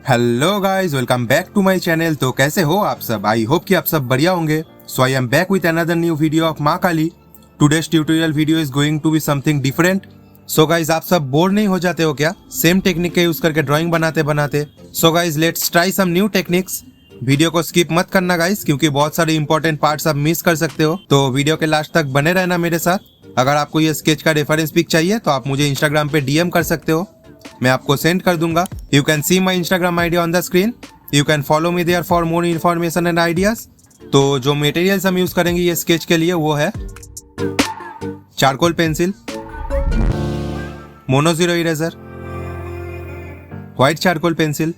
Hello guys, welcome back to my channel. तो कैसे हो आप सब? आई होप कि आप सब बढ़िया होंगे। So I am back with another new video of Maa Kali. Today's tutorial video is going to be something different. So guys, आप सब बोर नहीं हो जाते हो क्या सेम टेक्निक के यूज करके ड्राइंग बनाते बनाते? So guys, let's try some new techniques. Video को स्किप मत करना गाइस, क्योंकि बहुत सारे इंपॉर्टेंट पार्ट्स आप मिस कर सकते हो। तो वीडियो के लास्ट तक बने रहना मेरे साथ। अगर आपको ये स्केच का रेफरेंस पिक चाहिए तो आप मुझे इंस्टाग्राम पे डीएम कर सकते हो, मैं आपको सेंड कर दूंगा। You can see my Instagram ID on the screen. You can follow me there for more information and ideas. तो जो मटेरियल्स हम यूज करेंगे ये स्केच के लिए वो है charcoal pencil, mono zero eraser, white charcoal pencil,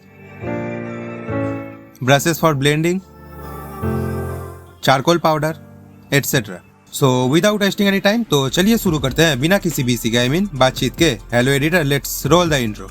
brushes for blending, charcoal powder etcetera. So without wasting any time, तो चलिए शुरू करते हैं बिना किसी बीसी के बातचीत के। Hello editor, let's roll the intro.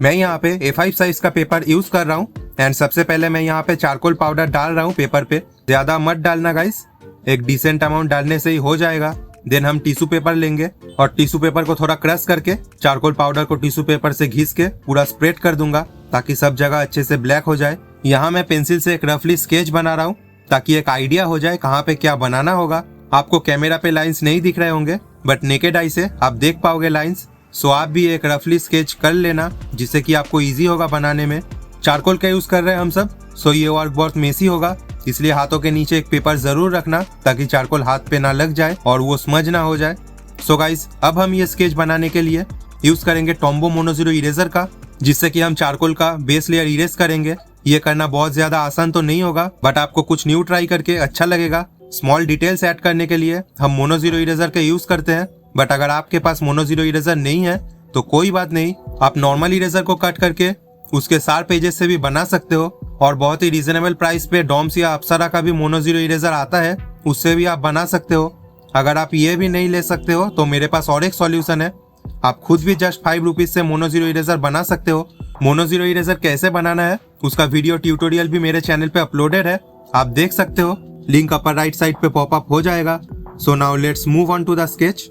मैं यहाँ पे A5 साइज का पेपर यूज कर रहा हूँ एंड सबसे पहले मैं यहाँ पे चारकोल पाउडर डाल रहा हूँ पेपर पे। ज्यादा मत डालना गाइस, एक डिसेंट अमाउंट डालने से ही हो जाएगा। देन हम टिश्यू पेपर लेंगे और टिश्यू पेपर को थोड़ा क्रश करके चारकोल पाउडर को टिश्यू पेपर से घिस के पूरा स्प्रेड कर दूंगा ताकि सब जगह अच्छे से ब्लैक हो जाए। यहाँ मैं पेंसिल से एक रफली स्केच बना रहा हूँ ताकि एक आइडिया हो जाए कहाँ पे क्या बनाना होगा। आपको कैमरा पे लाइन्स नहीं दिख रहे होंगे बट नेकेड आई से आप देख पाओगे लाइन्स। सो आप भी एक रफली स्केच कर लेना जिससे कि आपको इजी होगा बनाने में। चारकोल का यूज कर रहे हैं हम सब, सो ये वर्क बहुत मेसी होगा, इसलिए हाथों के नीचे एक पेपर जरूर रखना ताकि चारकोल हाथ पे ना लग जाए और वो स्मज ना हो जाए। सो गाइस, अब हम ये स्केच बनाने के लिए यूज करेंगे टॉम्बो मोनो जीरो इरेजर का, जिससे कि हम चारकोल का बेस लेयर इरेज करेंगे। ये करना बहुत ज्यादा आसान तो नहीं होगा बट आपको कुछ न्यू ट्राई करके अच्छा लगेगा। स्मॉल डिटेल्स ऐड करने के लिए हम मोनो जीरो इरेजर का यूज करते हैं, बट अगर आपके पास मोनो जीरो इरेजर नहीं है तो कोई बात नहीं, आप नॉर्मल इरेजर को कट करके उसके शार्प पेजेस से भी बना सकते हो। और बहुत ही रीजनेबल प्राइस पे डॉम्स या अप्सरा का भी मोनो जीरो इरेजर आता है, उससे भी आप बना सकते हो। अगर आप ये भी नहीं ले सकते हो तो मेरे पास और एक सॉल्यूशन है, आप खुद भी जस्ट 5 रुपीज से मोनो जीरो इरेजर बना सकते हो। मोनो जीरो इरेजर कैसे बनाना है उसका वीडियो ट्यूटोरियल भी मेरे चैनल पे अपलोडेड है, आप देख सकते हो। लिंक अपर राइट साइड पे पॉपअप हो जाएगा। So now let's move on to the sketch.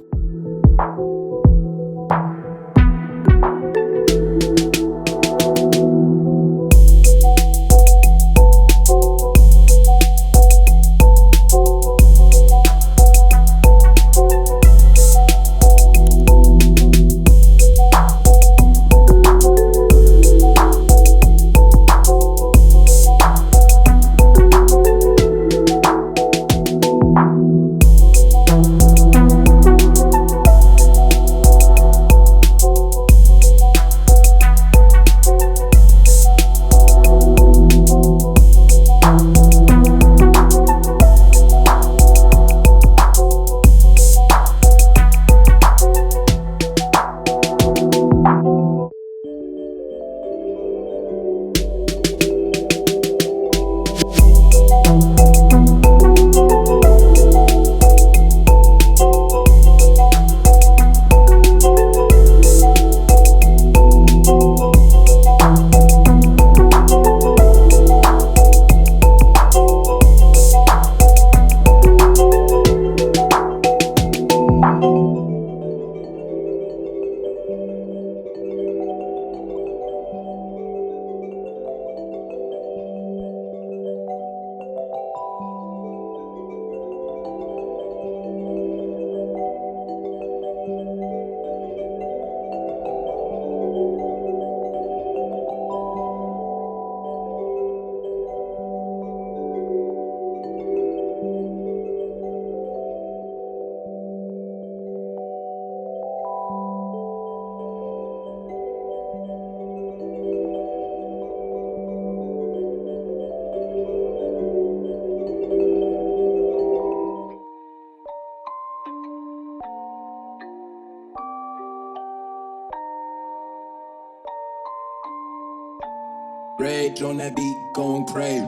Rage on that beat, going crazy.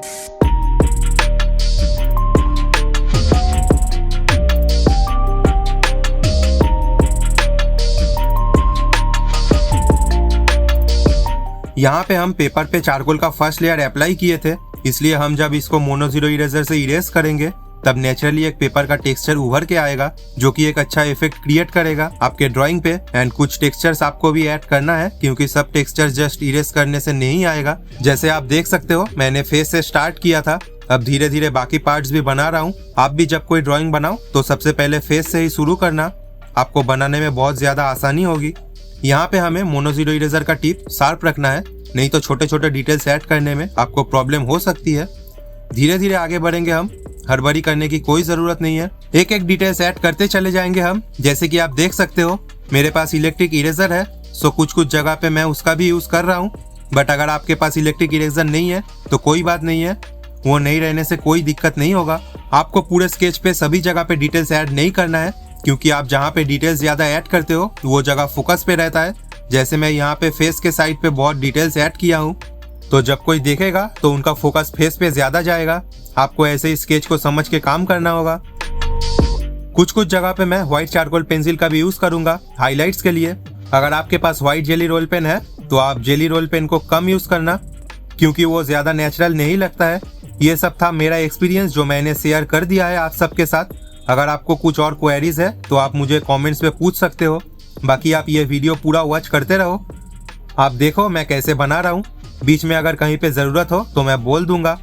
यहाँ पे हम पेपर पे चारकोल का फर्स्ट लेयर अप्लाई किए थे, इसलिए हम जब इसको मोनो जीरो इरेजर से इरेज करेंगे तब नेचुरली एक पेपर का टेक्सचर उभर के आएगा, जो कि एक अच्छा इफेक्ट क्रिएट करेगा आपके ड्राइंग पे। एंड कुछ टेक्सचर्स आपको भी ऐड करना है, क्योंकि सब टेक्सचर जस्ट इरेज करने से नहीं आएगा। जैसे आप देख सकते हो मैंने फेस से स्टार्ट किया था, अब धीरे धीरे बाकी पार्ट्स भी बना रहा हूँ। आप भी जब कोई ड्राइंग बनाओ तो सबसे पहले फेस से ही शुरू करना, आपको बनाने में बहुत ज्यादा आसानी होगी। यहाँ पे हमें मोनो जीरो इरेजर का टिप शार्प रखना है, नहीं तो छोटे छोटे डिटेल्स ऐड करने में आपको प्रॉब्लम हो सकती है। धीरे धीरे आगे बढ़ेंगे हम, हड़बड़ी करने की कोई जरूरत नहीं है। एक एक डिटेल्स ऐड करते चले जाएंगे हम। जैसे कि आप देख सकते हो मेरे पास इलेक्ट्रिक इरेजर है, सो कुछ कुछ जगह पे मैं उसका भी यूज कर रहा हूँ। बट अगर आपके पास इलेक्ट्रिक इरेजर नहीं है तो कोई बात नहीं है, वो नहीं रहने से कोई दिक्कत नहीं होगा। आपको पूरे स्केच पे सभी जगह पे डिटेल्स ऐड नहीं करना है, क्योंकि आप जहाँ पे डिटेल्स ज्यादा ऐड करते हो वो जगह फोकस पे रहता है। जैसे मैं यहाँ पे फेस के साइड पे बहुत डिटेल्स ऐड किया हूँ, तो जब कोई देखेगा तो उनका फोकस फेस पे ज्यादा जाएगा। आपको ऐसे ही स्केच को समझ के काम करना होगा। कुछ कुछ जगह पे मैं व्हाइट चारकोल पेंसिल का भी यूज करूंगा हाइलाइट्स के लिए। अगर आपके पास व्हाइट जेली रोल पेन है तो आप जेली रोल पेन को कम यूज करना, क्योंकि वो ज्यादा नेचुरल नहीं लगता है। ये सब था मेरा एक्सपीरियंस जो मैंने शेयर कर दिया है आप सबके साथ। अगर आपको कुछ और क्वेरीज है तो आप मुझे कमेंट्स में पूछ सकते हो। बाकी आप ये वीडियो पूरा वॉच करते रहो, आप देखो मैं कैसे बना रहा हूँ। बीच में अगर कहीं पे जरूरत हो तो मैं बोल दूंगा।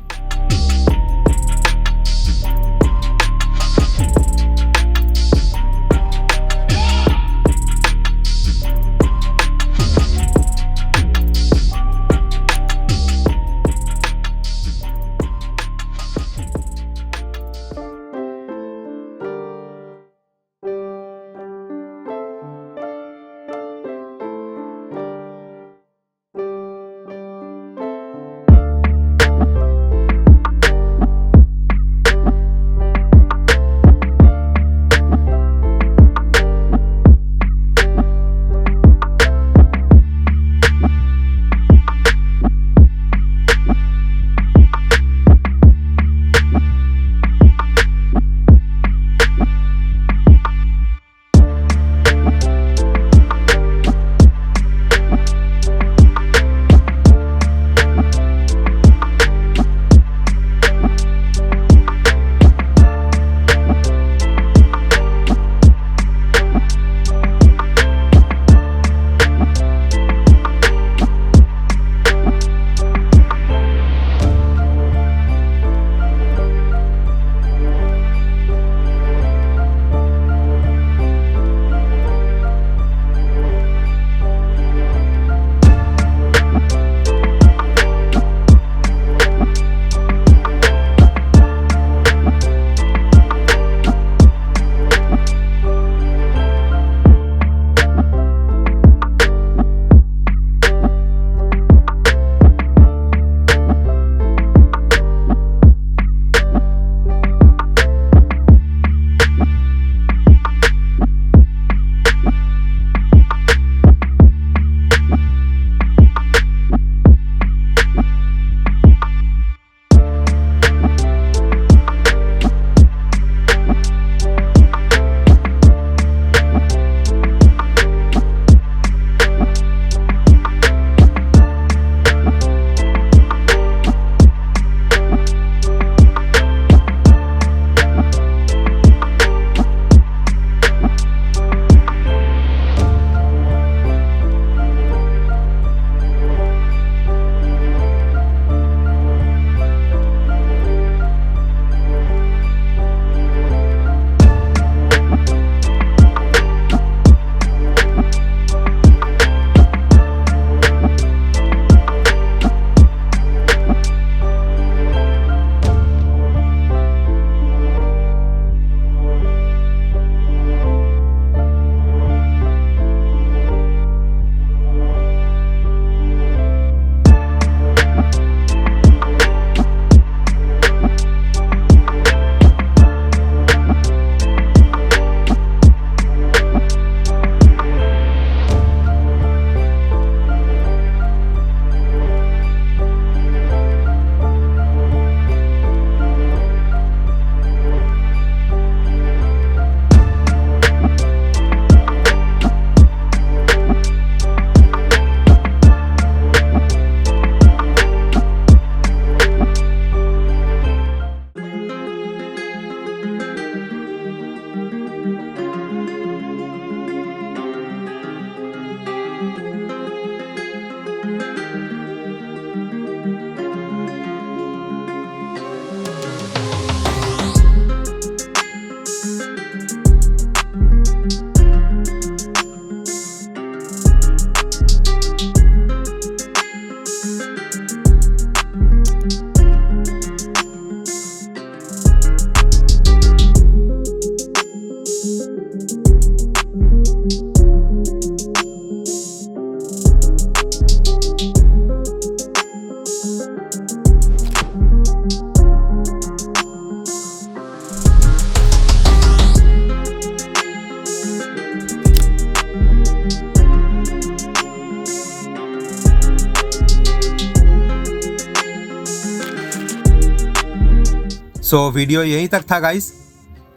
सो वीडियो यहीं तक था गाइस।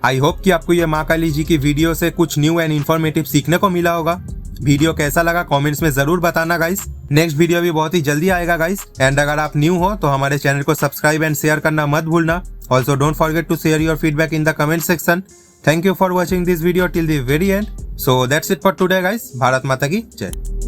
आई होप कि आपको ये माँ काली जी की वीडियो से कुछ न्यू एंड इन्फॉर्मेटिव सीखने को मिला होगा। वीडियो कैसा लगा कमेंट्स में जरूर बताना गाइस। नेक्स्ट वीडियो भी बहुत ही जल्दी आएगा गाइस। एंड अगर आप न्यू हो तो हमारे चैनल को सब्सक्राइब एंड शेयर करना मत भूलना। Also don't forget to share your feedback in the comment section. Thank you for watching this video till the very end. So that's it for today guys. Bharat माता की जय।